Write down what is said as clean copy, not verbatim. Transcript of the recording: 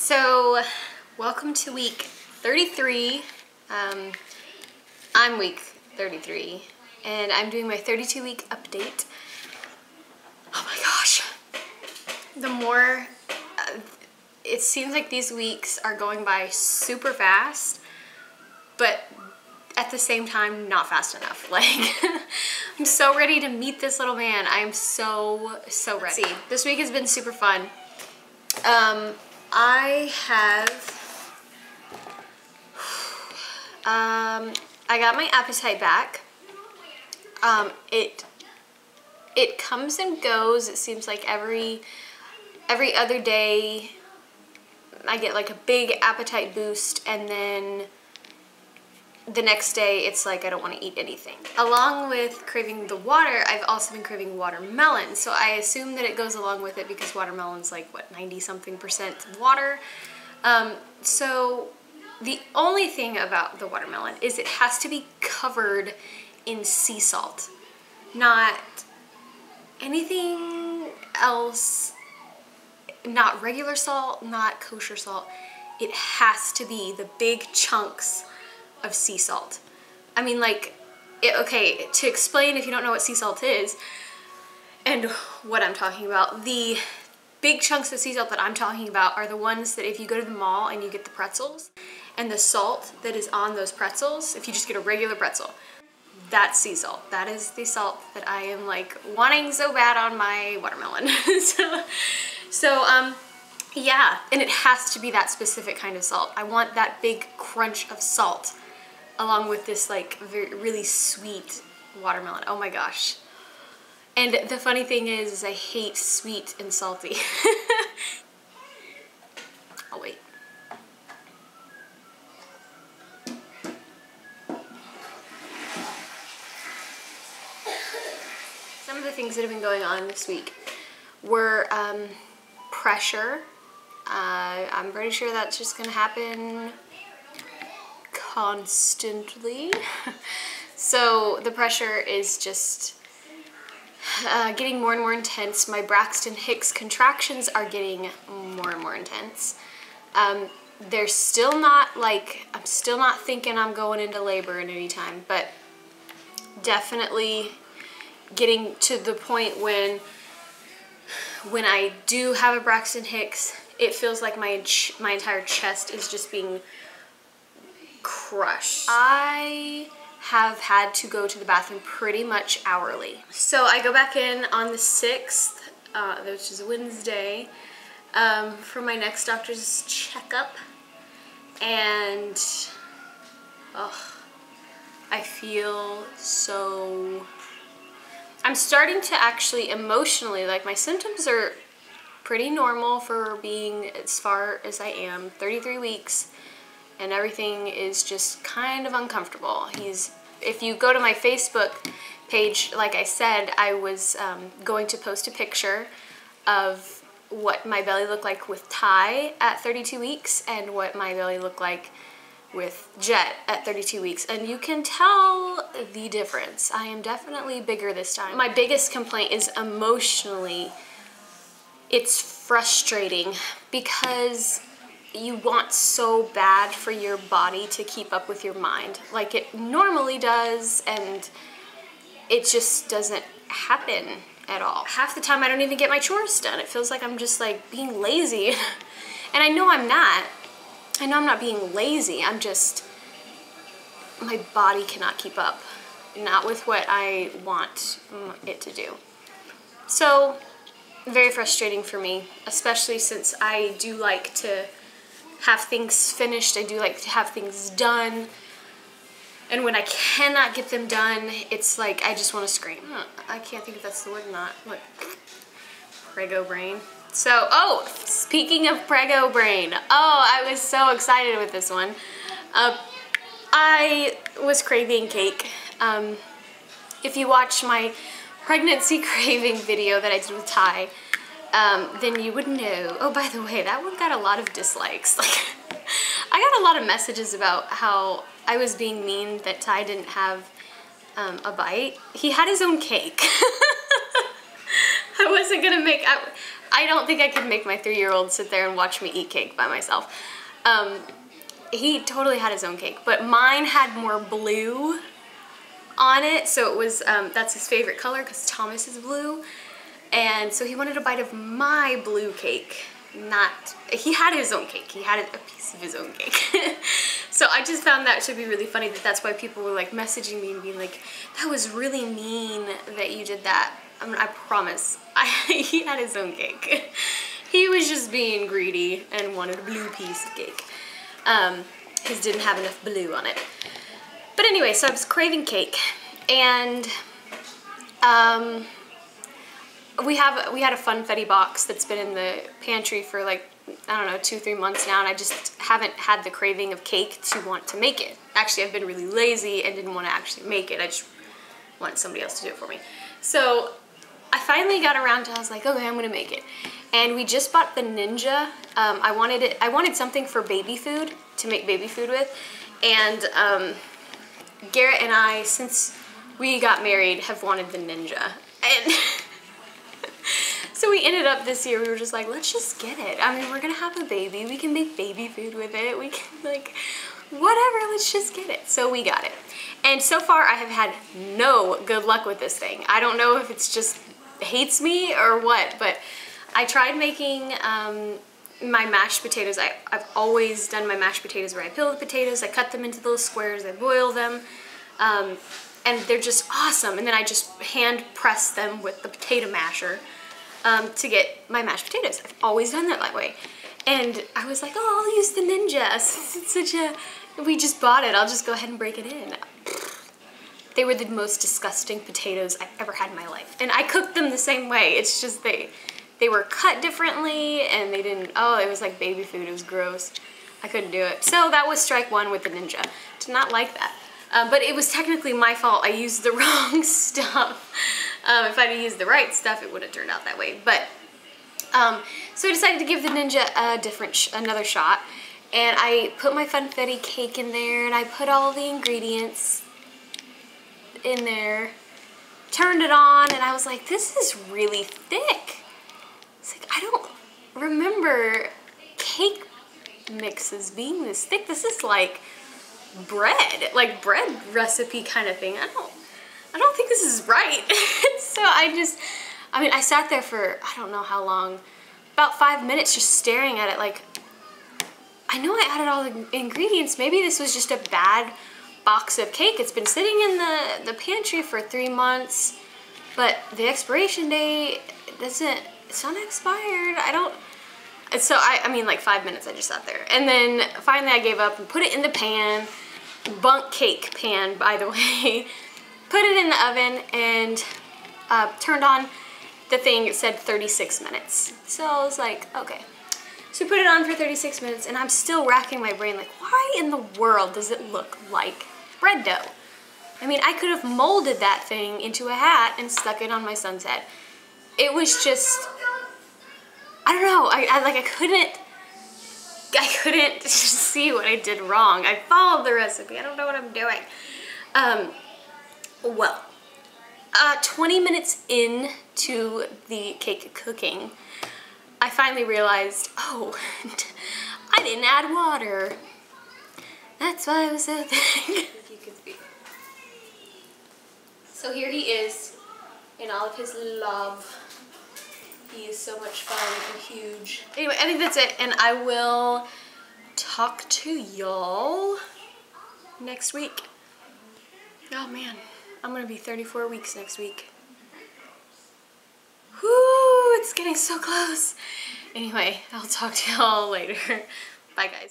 So, welcome to week 33. I'm week 33, and I'm doing my 32-week update. Oh my gosh. The more, it seems like these weeks are going by super fast, but at the same time, not fast enough. Like, I'm so ready to meet this little man. I am so ready. Let's see, this week has been super fun. I got my appetite back. It comes and goes. It seems like every other day I get like a big appetite boost, and then the next day it's like I don't want to eat anything. Along with craving the water, I've also been craving watermelon. So I assume that it goes along with it because watermelon's like, what, 90-something% water. So the only thing about the watermelon is it has to be covered in sea salt, not anything else, not regular salt, not kosher salt. It has to be the big chunks of sea salt. I mean, like, okay, to explain if you don't know what sea salt is and what I'm talking about, the big chunks of sea salt that I'm talking about are the ones that if you go to the mall and you get the pretzels, and the salt that is on those pretzels, if you just get a regular pretzel, that's sea salt. That is the salt that I am like wanting so bad on my watermelon. Yeah, and it has to be that specific kind of salt. I want that big crunch of salt along with this like really sweet watermelon. Oh my gosh. And the funny thing is I hate sweet and salty. I'll wait. Some of the things that have been going on this week were pressure. I'm pretty sure that's just gonna happen constantly. So the pressure is just getting more and more intense. My Braxton Hicks contractions are getting more and more intense. They're still not like, I'm still not thinking I'm going into labor at any time, but definitely getting to the point when I do have a Braxton Hicks, it feels like my entire chest is just being crushed. I have had to go to the bathroom pretty much hourly. So I go back in on the 6th, which is Wednesday, for my next doctor's checkup, and I feel so... I'm starting to actually emotionally, like, my symptoms are pretty normal for being as far as I am, 33 weeks, and everything is just kind of uncomfortable. If you go to my Facebook page, like I said, I was going to post a picture of what my belly looked like with Ty at 32 weeks and what my belly looked like with Jet at 32 weeks, and you can tell the difference. I am definitely bigger this time. My biggest complaint is emotionally, it's frustrating because you want so bad for your body to keep up with your mind like it normally does, and it just doesn't happen at all. Half the time I don't even get my chores done. It feels like I'm just like being lazy. And I know I'm not. I know I'm not being lazy, I'm just, my body cannot keep up, not with what I want it to do. So, very frustrating for me, especially since I do like to have things finished, I do like to have things done, and when I cannot get them done, it's like I just want to scream. I can't think if that's the word or not. Look, Prego brain. So, speaking of Prego brain, I was so excited with this one. I was craving cake. If you watch my pregnancy craving video that I did with Ty, then you would know. Oh, by the way, that one got a lot of dislikes. Like, I got a lot of messages about how I was being mean that Ty didn't have a bite. He had his own cake. I wasn't gonna make, I don't think I could make my 3-year-old sit there and watch me eat cake by myself. He totally had his own cake, but mine had more blue on it, so it was, that's his favorite color because Thomas is blue, and so he wanted a bite of my blue cake. He had his own cake. He had a piece of his own cake. So I just found that to be really funny, that's why people were like messaging me and being like, that was really mean that you did that. I mean, I promise, he had his own cake. He was just being greedy and wanted a blue piece of cake. His didn't have enough blue on it. But anyway, so I was craving cake, and we had a funfetti box that's been in the pantry for like, I don't know, 2-3 months now, and I just haven't had the craving of cake to want to make it. Actually, I've been really lazy and didn't want to actually make it. I just wanted somebody else to do it for me. So I finally got around to, I was like, okay, I'm gonna make it. And we just bought the Ninja. I wanted something for baby food, to make baby food with. And Garrett and I, since we got married, have wanted the Ninja. And so we ended up this year, we were just like, let's just get it. I mean, we're gonna have a baby. We can make baby food with it. We can, like, whatever, let's just get it. So we got it. And so far, I have had no good luck with this thing. I don't know if it's just hates me or what, but I tried making my mashed potatoes. I've always done my mashed potatoes where I peel the potatoes, I cut them into little squares, I boil them, and they're just awesome. And then I just hand press them with the potato masher to get my mashed potatoes. I've always done that way. And I was like, oh, I'll use the Ninja. It's such a, we just bought it, I'll just go ahead and break it in. They were the most disgusting potatoes I've ever had in my life. And I cooked them the same way. It's just they were cut differently, and they didn't, oh, it was like baby food. It was gross. I couldn't do it. So that was strike one with the Ninja. Did not like that. But it was technically my fault. I used the wrong stuff. If I'd used the right stuff, it would have turned out that way. But so I decided to give the Ninja another shot. And I put my funfetti cake in there, and I put all the ingredients in there, turned it on, and I was like, this is really thick. It's like, I don't remember cake mixes being this thick. This is like bread recipe kind of thing. I don't think this is right. So I sat there for, I don't know how long, about 5 minutes just staring at it like, I know I added all the ingredients. Maybe this was just a bad box of cake. It's been sitting in the pantry for 3 months, but the expiration date it's not expired. I mean like 5 minutes I just sat there. And then finally I gave up and put it in the pan, bunk cake pan, by the way, put it in the oven and turned on the thing. It said 36 minutes. So I was like, okay. So we put it on for 36 minutes, and I'm still racking my brain like, why in the world does it look like bread dough? I mean, I could have molded that thing into a hat and stuck it on my son's head. It was just, I don't know, I couldn't see what I did wrong. I followed the recipe. I don't know what I'm doing. 20 minutes into the cake cooking, I finally realized, oh, I didn't add water. That's why I was so thick. You can see. So here he is in all of his love. He is so much fun and huge. Anyway, I think that's it, and I will talk to y'all next week. Oh man, I'm gonna be 34 weeks next week. Whoo, it's getting so close. Anyway, I'll talk to y'all later. Bye guys.